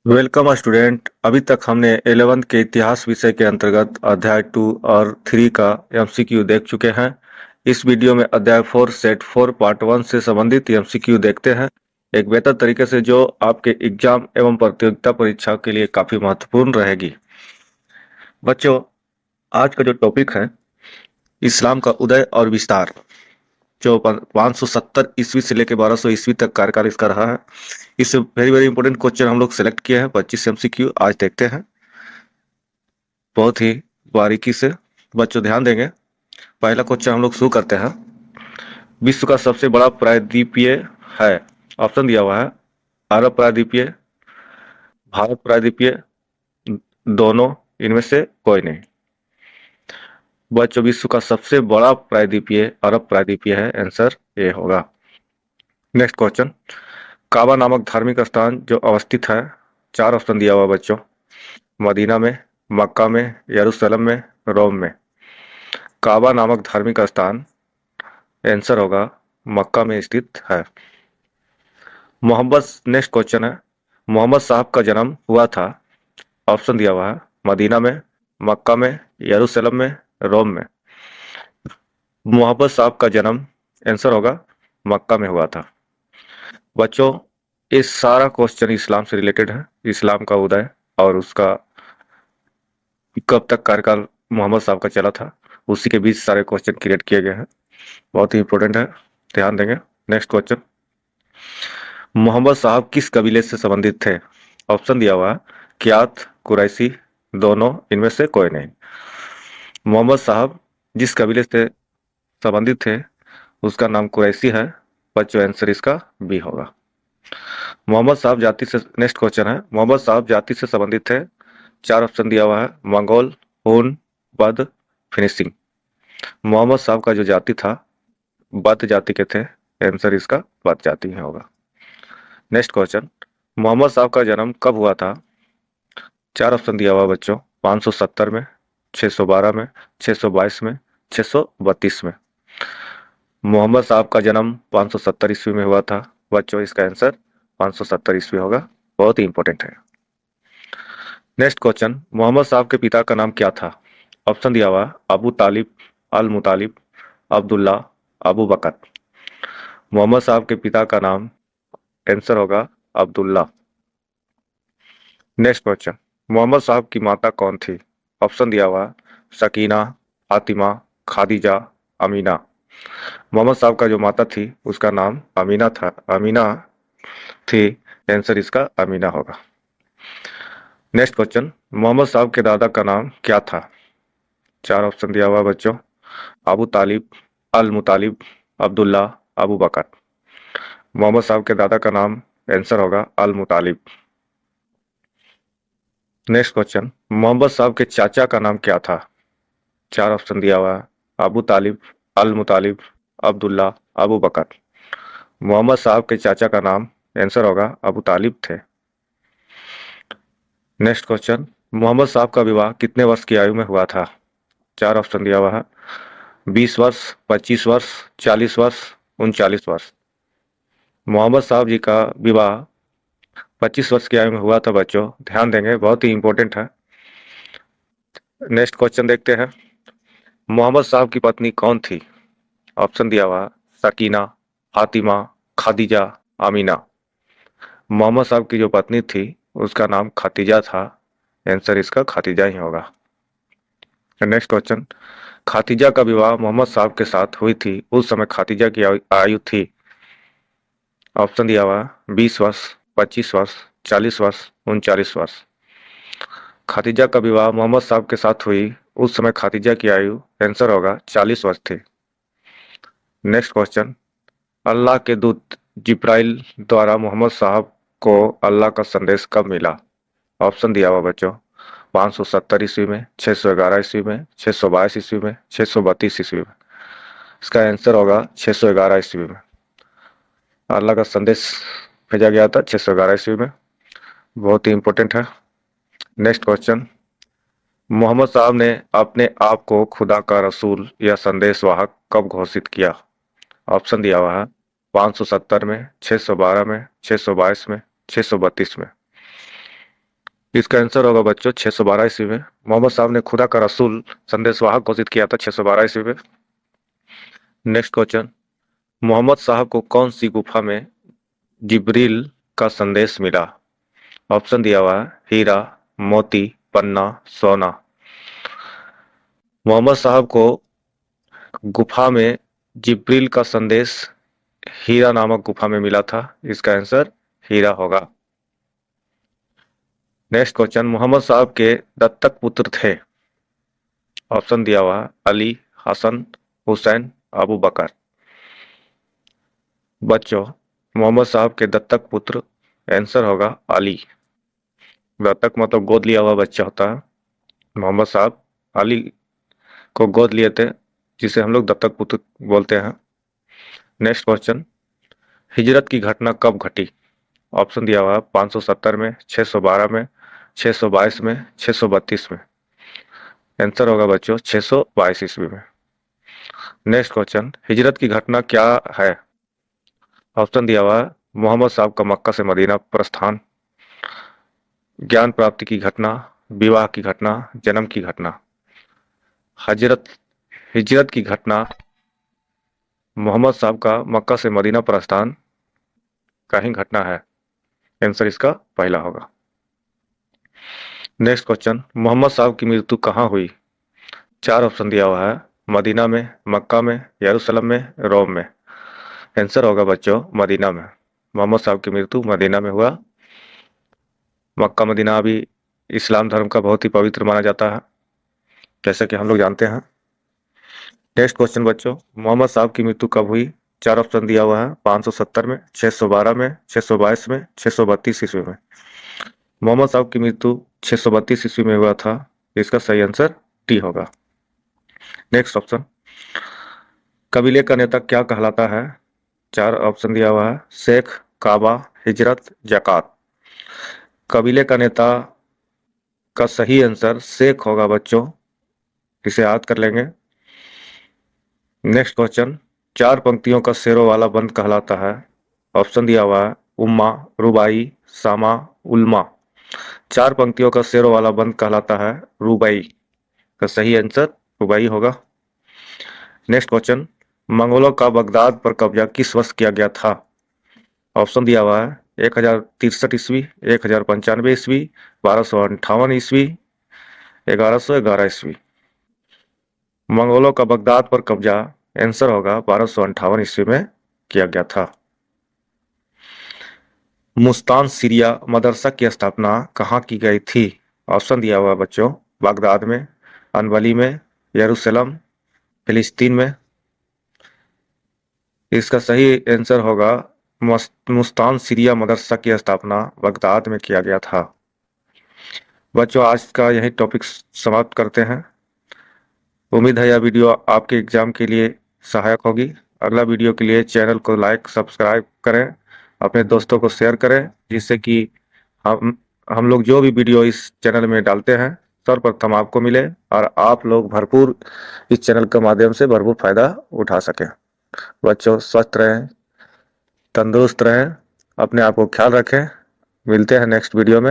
Welcome student. अभी तक हमने 11th के इतिहास विषय के अंतर्गत अध्याय 2 और 3 का एमसीक्यू देख चुके हैं। इस वीडियो में अध्याय 4 सेट 4 पार्ट 1 से संबंधित एमसीक्यू देखते हैं, एक बेहतर तरीके से, जो आपके एग्जाम एवं प्रतियोगिता परीक्षा के लिए काफी महत्वपूर्ण रहेगी। बच्चों, आज का जो टॉपिक है इस्लाम का उदय और विस्तार, जो 570 ईस्वी से लेकर 1200 ईस्वी तक कार्यकाल इसका रहा है। इस वेरी वेरी इंपॉर्टेंट क्वेश्चन हम लोग सेलेक्ट किए हैं 25 एमसीक्यू, आज देखते हैं बहुत ही बारीकी से। बच्चों ध्यान देंगे। पहला क्वेश्चन हम लोग शुरू करते हैं। विश्व का सबसे बड़ा प्रायद्वीपीय है, ऑप्शन दिया हुआ है अरब प्रायद्वीपीय, भारत प्रायद्वीपीय, दोनों, इनमें से कोई नहीं। बच्चों, विश्व का सबसे बड़ा प्रायद्वीपीय अरब प्रायद्वीपीय है, आंसर ए होगा। नेक्स्ट क्वेश्चन, काबा नामक धार्मिक स्थान जो अवस्थित है, 4 ऑप्शन दिया हुआ बच्चों, मदीना में, मक्का में, यरूशलेम में, रोम में। काबा नामक धार्मिक स्थान, आंसर होगा मक्का में स्थित है। मोहम्मद, नेक्स्ट क्वेश्चन है, मोहम्मद साहब का जन्म हुआ था, ऑप्शन दिया हुआ है मदीना में, मक्का में, यरूशलेम में, रोम में। मोहम्मद साहब का जन्म, आंसर होगा मक्का में हुआ था। बच्चों, ये सारा क्वेश्चन इस्लाम से रिलेटेड है, इस्लाम का उदय और उसका कब तक कार्यकाल मोहम्मद साहब का चला था, उसी के बीच सारे क्वेश्चन क्रिएट किए गए हैं, बहुत ही इंपॉर्टेंट है, ध्यान देंगे। नेक्स्ट क्वेश्चन, मोहम्मद साहब किस कबीले से संबंधित थे, ऑप्शन दिया हुआ है कियात, कुरैशी, दोनों, इनमें से कोई नहीं। मोहम्मद साहब जिस कबीले से संबंधित थे उसका नाम कुरैशी है। बच्चों, आंसर इसका बी होगा। मोहम्मद साहब जाति से, नेक्स्ट क्वेश्चन है, मोहम्मद साहब जाति से संबंधित थे, 4 ऑप्शन दिया हुआ है मंगोल, हुन, बद, फिनिशिंग। मोहम्मद साहब का जो जाति था बद जाति के थे, आंसर इसका बद जाति ही होगा। नेक्स्ट क्वेश्चन, मोहम्मद साहब का जन्म कब हुआ था, 4 ऑप्शन दिया हुआ बच्चों, 570 में, 612 में, 622 में, 632 में। मोहम्मद साहब का जन्म 570 ईस्वी में हुआ था। बच्चों, इसका आंसर 570 ईस्वी होगा, बहुत ही इंपॉर्टेंट है। नेक्स्ट क्वेश्चन, मोहम्मद साहब के पिता का नाम क्या था, ऑप्शन दिया हुआ अबू तालिब, अल मुतालिब, अब्दुल्ला, अबू बकर। मोहम्मद साहब के पिता का नाम, आंसर होगा अब्दुल्ला। नेक्स्ट क्वेश्चन, मोहम्मद साहब की माता कौन थी, ऑप्शन दिया हुआ सकीना, फातिमा, खादीजा, अमीना। मोहम्मद साहब का जो माता थी उसका नाम अमीना था, अमीना थी, आंसर इसका अमीना होगा। नेक्स्ट क्वेश्चन, मोहम्मद साहब के दादा का नाम क्या था, 4 ऑप्शन दिया हुआ बच्चों, अबू तालिब, अल मुतालिब, अब्दुल्ला, अबू बकर। मोहम्मद साहब के दादा का नाम, आंसर होगा अल मुतालिब। नेक्स्ट क्वेश्चन, मोहम्मद साहब के चाचा का नाम क्या था, 4 ऑप्शन दिया हुआ अबू तालिब, अल मुतालिब, अब्दुल्ला, अबू बकर। मोहम्मद साहब के चाचा का नाम, आंसर होगा अबू तालिब थे। नेक्स्ट क्वेश्चन, मोहम्मद साहब का विवाह कितने वर्ष की आयु में हुआ था, 4 ऑप्शन दिया हुआ है 20 वर्ष, 25 वर्ष, 40 वर्ष, 39 वर्ष। मोहम्मद साहब जी का विवाह 25 वर्ष की आयु में हुआ था। बच्चों, ध्यान देंगे, बहुत ही इंपॉर्टेंट है। नेक्स्ट क्वेश्चन देखते हैं, मोहम्मद साहब की पत्नी कौन थी, ऑप्शन दिया हुआ सकीना, फातिमा, खादीजा, आमीना। मोहम्मद साहब की जो पत्नी थी उसका नाम खातीजा था, आंसर इसका खातीजा ही होगा। नेक्स्ट क्वेश्चन, खातीजा का विवाह मोहम्मद साहब के साथ हुई थी, उस समय खातीजा की आयु थी, ऑप्शन दिया हुआ 20 वर्ष, 25 वर्ष, 40 वर्ष, 39 वर्ष। खातीजा का विवाह मोहम्मद साहब के साथ हुई उस समय खातीजा की आयु, आंसर होगा 40 वर्ष थी। नेक्स्ट क्वेश्चन, अल्लाह के दूत जिब्राइल द्वारा मोहम्मद साहब को अल्लाह का संदेश कब मिला, ऑप्शन दिया हुआ बच्चों, 570 ईस्वी में, 611 ईस्वी में, 622 ईस्वी में, 632 ईस्वी में। इसका आंसर होगा 611 ईस्वी में। अल्लाह का संदेश भेजा गया था 611 ईस्वी में, बहुत ही इंपॉर्टेंट है। नेक्स्ट क्वेश्चन, मोहम्मद साहब ने अपने आप को खुदा का रसूल या संदेशवाहक कब घोषित किया, ऑप्शन दिया हुआ है 570 में, 612 में, 622 में, 632 में। इसका आंसर होगा बच्चों 612 ईस्वी में। मोहम्मद साहब ने खुदा का रसूल संदेशवाहक घोषित किया था 612 ईस्वी में। नेक्स्ट क्वेश्चन, मोहम्मद साहब को कौन सी गुफा में जिब्रील का संदेश मिला? ऑप्शन दिया हुआ है हीरा, मोती, पन्ना, सोना। मोहम्मद साहब को गुफा में जिब्रील का संदेश हीरा नामक गुफा में मिला था। इसका आंसर हीरा होगा। नेक्स्ट क्वेश्चन, मोहम्मद साहब के दत्तक पुत्र थे। ऑप्शन दिया हुआ है अली, हसन, हुसैन, अबू बकर। बच्चों, मोहम्मद साहब के दत्तक पुत्र आंसर होगा अली। दत्तक मतलब गोद लिया हुआ बच्चा होता है। मोहम्मद साहब अली को गोद लिए थे, जिसे हम लोग दत्तक पुत्र बोलते हैं। नेक्स्ट क्वेश्चन, हिजरत की घटना कब घटी? ऑप्शन दिया हुआ है 570 में, 612 में, 622 में, 632 में। आंसर होगा बच्चों 622 ईस्वी में। नेक्स्ट क्वेश्चन, हिजरत की घटना क्या है? ऑप्शन दिया हुआ है मोहम्मद साहब का मक्का से मदीना प्रस्थान, ज्ञान प्राप्ति की घटना, विवाह की घटना, जन्म की घटना। हिजरत की घटना मोहम्मद साहब का मक्का से मदीना प्रस्थान का ही घटना है। आंसर इसका पहला होगा। नेक्स्ट क्वेश्चन, मोहम्मद साहब की मृत्यु कहाँ हुई? 4 ऑप्शन दिया हुआ है मदीना में, मक्का में, यरूशलेम में, रोम में। आंसर होगा बच्चों मदीना में। मोहम्मद साहब की मृत्यु मदीना में हुआ। मक्का मदीना भी इस्लाम धर्म का बहुत ही पवित्र माना जाता है, जैसे कि हम लोग जानते हैं। नेक्स्ट क्वेश्चन बच्चों, मोहम्मद साहब की मृत्यु कब हुई? 4 ऑप्शन दिया हुआ है 570 में, 612 में, 622 में, 632 ईस्वी में। मोहम्मद साहब की मृत्यु 632 ईस्वी में हुआ था। इसका सही आंसर टी होगा। नेक्स्ट ऑप्शन, कबीले का नेता क्या कहलाता है? 4 ऑप्शन दिया हुआ है शेख, काबा, हिजरत, जकात। कबीले का नेता का सही आंसर शेख होगा बच्चों, इसे याद कर लेंगे। नेक्स्ट क्वेश्चन, 4 पंक्तियों का शेरों वाला बंद कहलाता है। ऑप्शन दिया हुआ है उम्मा, रुबाई, सामा, उल्मा। 4 पंक्तियों का शेरों वाला बंद कहलाता है रुबाई। का सही आंसर रुबाई होगा। नेक्स्ट क्वेश्चन, मंगोलों का बगदाद पर कब्जा किस वर्ष किया गया था? ऑप्शन दिया हुआ है 1063 ईस्वी, 1095 ईस्वी, 1258 ईस्वी, 1111 ईस्वी। मंगोलों का बगदाद पर कब्जा आंसर होगा 1258 ईस्वी में किया गया था। मुस्तान सीरिया मदरसा की स्थापना कहाँ की गई थी? ऑप्शन दिया हुआ बच्चों बगदाद में, अनबली में, यरूशलेम, फिलिस्तीन में। इसका सही आंसर होगा मुस्तान सीरिया मदरसा की स्थापना बगदाद में किया गया था। बच्चों, आज का यही टॉपिक समाप्त करते हैं। उम्मीद है यह वीडियो आपके एग्जाम के लिए सहायक होगी। अगला वीडियो के लिए चैनल को लाइक सब्सक्राइब करें, अपने दोस्तों को शेयर करें, जिससे कि हम लोग जो भी वीडियो इस चैनल में डालते हैं सर्वप्रथम आपको मिले और आप लोग भरपूर इस चैनल के माध्यम से भरपूर फायदा उठा सकें। बच्चों, स्वस्थ रहें, तंदुरुस्त रहें, अपने आप को ख्याल रखें। मिलते हैं नेक्स्ट वीडियो में।